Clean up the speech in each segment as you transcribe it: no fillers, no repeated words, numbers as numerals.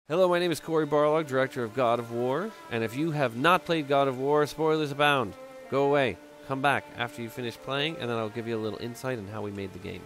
Hello, my name is Corey Barlog, director of God of War, and if you have not played God of War, spoilers abound. Go away. Come back after you finish playing, and then I'll give you a little insight on how we made the game.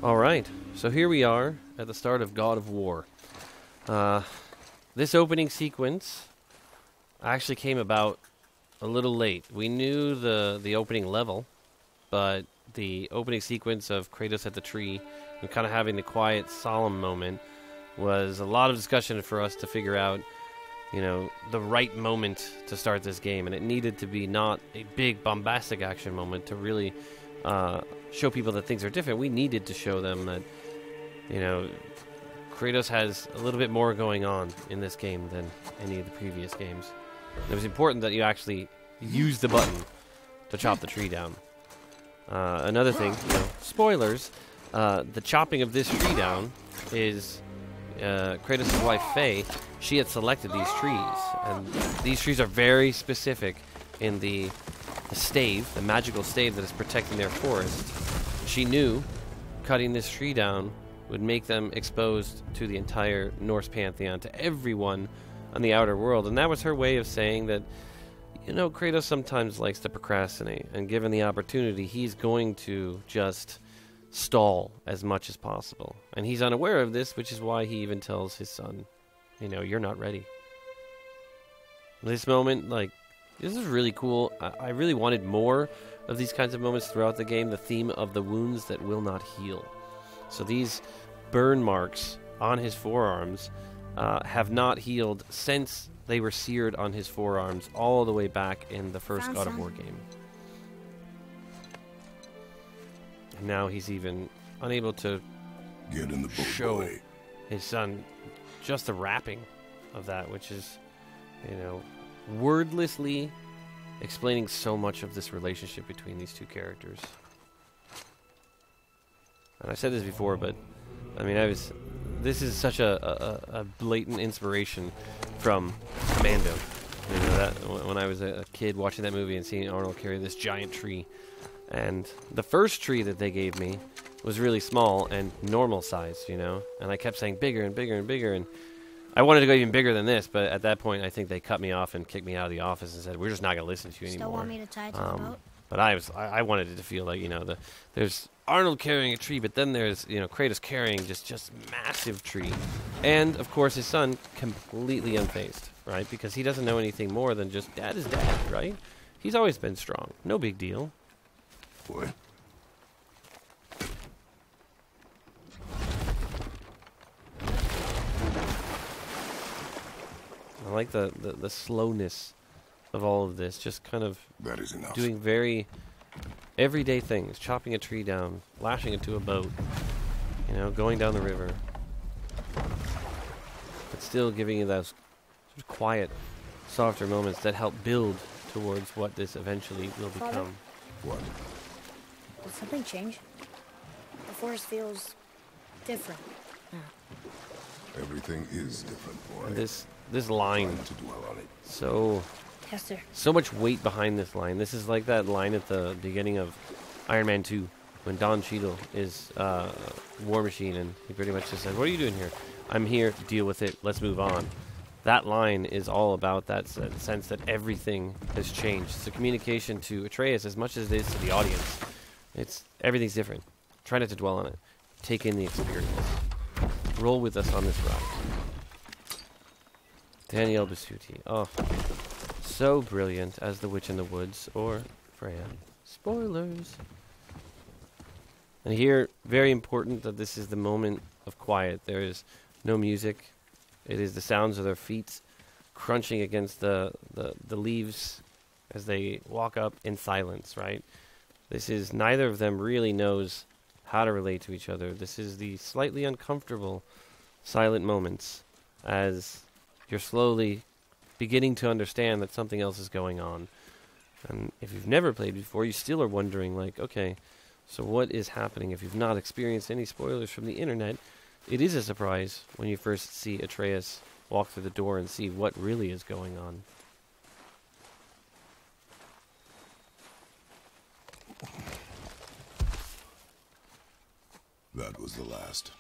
Alright, so here we are at the start of God of War. This opening sequence actually came about a little late. We knew the opening level, but the opening sequence of Kratos at the tree and kind of having the quiet, solemn moment was a lot of discussion for us to figure out, you know, the right moment to start this game. And it needed to be not a big, bombastic action moment to really show people that things are different. We needed to show them that, you know, Kratos has a little bit more going on in this game than any of the previous games. It was important that you actually use the button to chop the tree down. Another thing, you know, spoilers, the chopping of this tree down is Kratos' wife Faye. She had selected these trees, and these trees are very specific in the stave, the magical stave that is protecting their forest. She knew cutting this tree down would make them exposed to the entire Norse pantheon, to everyone on the outer world, and that was her way of saying that, you know, Kratos sometimes likes to procrastinate, and given the opportunity, he's going to just stall as much as possible. And he's unaware of this, which is why he even tells his son, you know, you're not ready. This moment, like, this is really cool. I really wanted more of these kinds of moments throughout the game. The theme of the wounds that will not heal. So these burn marks on his forearms have not healed since they were seared on his forearms all the way back in the first God of War game. And now he's even unable to show his son just the wrapping of that, which is, you know, wordlessly explaining so much of this relationship between these two characters. And I've said this before, but I mean, this is such a blatant inspiration from Commando. You know, that when I was a kid watching that movie and seeing Arnold carry this giant tree. And the first tree that they gave me was really small and normal size, you know? And I kept saying bigger and bigger and bigger, and I wanted to go even bigger than this, but at that point I think they cut me off and kicked me out of the office and said, we're just not going to listen to you anymore. Still want me to tie it to the boat? But I wanted it to feel like, you know, there's Arnold carrying a tree, but then there's, you know, Kratos carrying just massive tree. And, of course, his son completely unfazed, right? Because he doesn't know anything more than just dad is dad, right? He's always been strong. No big deal. Boy. I like the slowness of all of this, just kind of That is enough. doing very everyday things, chopping a tree down, lashing it to a boat, you know, going down the river, but still giving you those sort of quiet, softer moments that help build towards what this eventually will become. What? Did something change? The forest feels different now. Everything is different, boy. And this line, To dwell on it. Yes, sir. so much weight behind this line. This is like that line at the beginning of Iron Man 2 when Don Cheadle is War Machine, and he pretty much just said, what are you doing here? I'm here to deal with it. Let's move on. That line is all about that sense that everything has changed. It's a communication to Atreus as much as it is to the audience. Everything's different. Try not to dwell on it. Take in the experience. Roll with us on this ride. Danielle Bisutti. Oh, so brilliant as the Witch in the Woods, or Freya. Spoilers. And here, very important that this is the moment of quiet. There is no music. It is the sounds of their feet crunching against the leaves as they walk up in silence, right? This is, neither of them really knows how to relate to each other. This is the slightly uncomfortable silent moments as you're slowly beginning to understand that something else is going on. And if you've never played before, you still are wondering, like, okay, so what is happening? If you've not experienced any spoilers from the internet, it is a surprise when you first see Atreus walk through the door and see what really is going on. That was the last.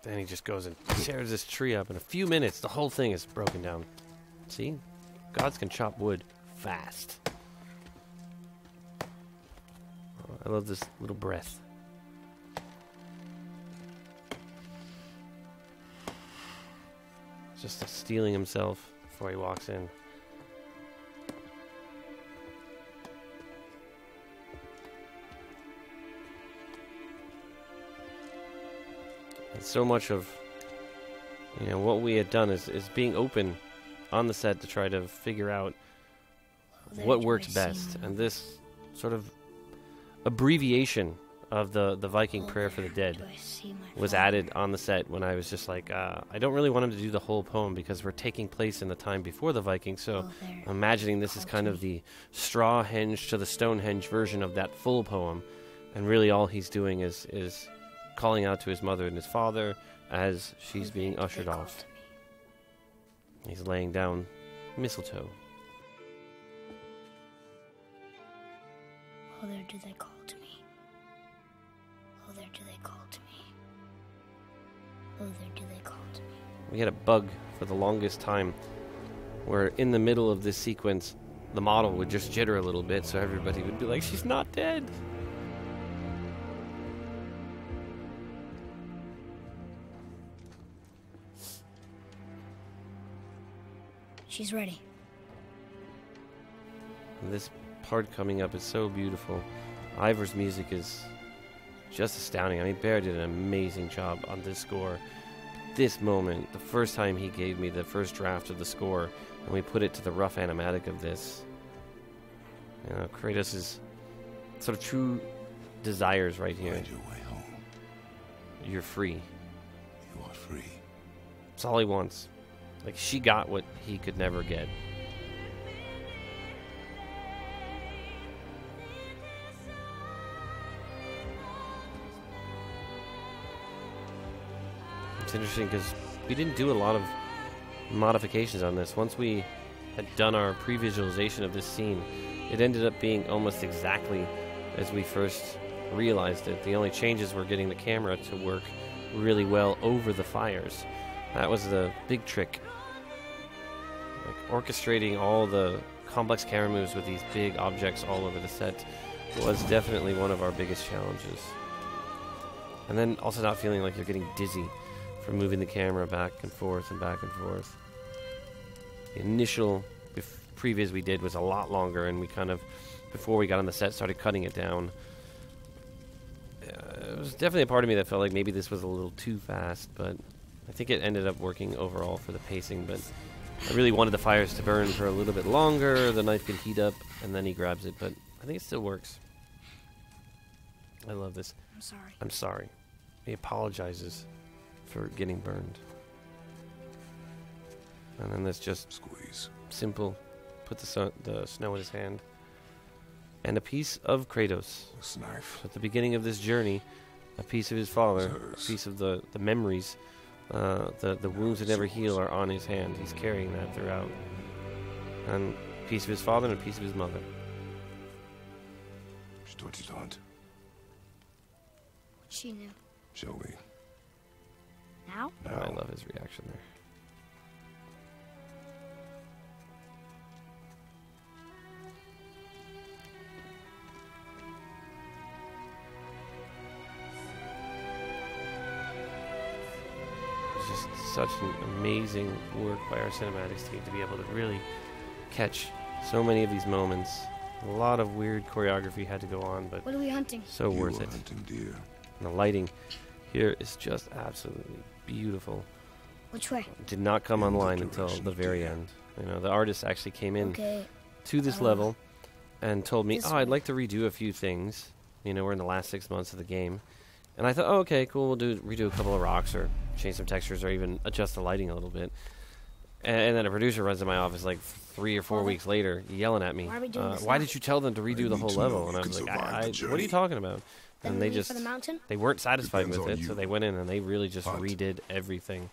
Then he just goes and tears this tree up. In a few minutes, the whole thing is broken down. See? Gods can chop wood fast. Oh, I love this little breath. Just stealing himself before he walks in. And so much of, you know, what we had done is being open on the set to try to figure out what worked best. And this sort of abbreviation of the Viking prayer for the dead was added on the set when I was just like, I don't really want him to do the whole poem because we're taking place in the time before the Vikings, so I'm imagining this is kind of the Strawhenge to the Stonehenge version of that full poem, and really all he's doing is calling out to his mother and his father as she's being ushered off. He's laying down mistletoe. Oh, there do they call to me. Oh, there do they call to me. Oh, there do they call to me. We had a bug for the longest time where in the middle of this sequence, the model would just jitter a little bit, so everybody would be like, she's not dead. She's ready. And this part coming up is so beautiful. Ivor's music is just astounding. I mean, Bear did an amazing job on this score. This moment, the first time he gave me the first draft of the score, and we put it to the rough animatic of this, you know, Kratos' sort of true desires right here. Find your way home. You're free. You are free. That's all he wants. Like, she got what he could never get. It's interesting because we didn't do a lot of modifications on this. Once we had done our pre-visualization of this scene, it ended up being almost exactly as we first realized it. The only changes were getting the camera to work really well over the fires. That was the big trick. Like, orchestrating all the complex camera moves with these big objects all over the set was definitely one of our biggest challenges. And then also not feeling like you're getting dizzy from moving the camera back and forth and back and forth. The initial previs we did was a lot longer, and we kind of, before we got on the set, started cutting it down. It was definitely a part of me that felt like maybe this was a little too fast, but I think it ended up working overall for the pacing. But I really wanted the fires to burn for a little bit longer, the knife could heat up, and then he grabs it, but I think it still works. I love this. I'm sorry. I'm sorry. He apologizes for getting burned. And then there's just Squeeze. simple, put the snow in his hand. And a piece of Kratos. This knife. At the beginning of this journey, a piece of his father, Hers. a piece of the memories, the wounds that never heal are on his hand. He's carrying that throughout. And a piece of his father and a piece of his mother. Что делать? She knew. Shall we? Now? Oh, I love his reaction there. It's just such an amazing work by our cinematics team to be able to really catch so many of these moments. A lot of weird choreography had to go on, but What are we hunting? so You worth are it. hunting deer. And the lighting here is just absolutely beautiful. Which way? Did not come In the online until direction the of very deer. end. You know, the artist actually came in Okay. to this level and told me, This oh, I'd way. like to redo a few things. You know, we're in the last 6 months of the game. And I thought, oh, okay, cool, we'll redo a couple of rocks or change some textures or even adjust the lighting a little bit. And then a producer runs in my office like 3 or 4 Father, weeks later, yelling at me, why are we doing this why now? did you tell them to redo the need whole to know level? you And I can was like, survive the what are you journey. talking about? Then And we they leave just, for the mountain? they weren't satisfied Depends with on it, so you. they went in and they really just Hunt. redid everything.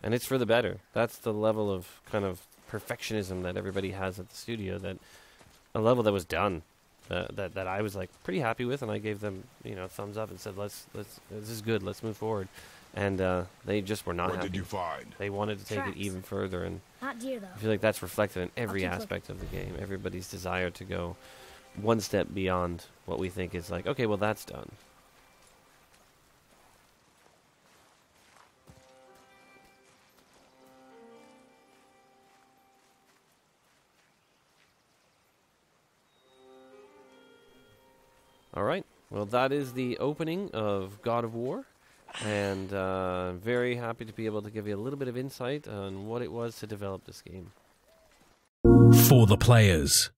And it's for the better. That's the level of kind of perfectionism that everybody has at the studio, that a level that was done, that I was like pretty happy with, and I gave them, you know, thumbs up and said, let's this is good, let's move forward. And they just were not What happy. did you find? They wanted to take Tracks. it even further, and Not deer, though. I feel like that's reflected in every keep looking. aspect of the game. Everybody's desire to go one step beyond what we think is like, okay, well, that's done. All right. Well, that is the opening of God of War. And very happy to be able to give you a little bit of insight on what it was to develop this game. For the players.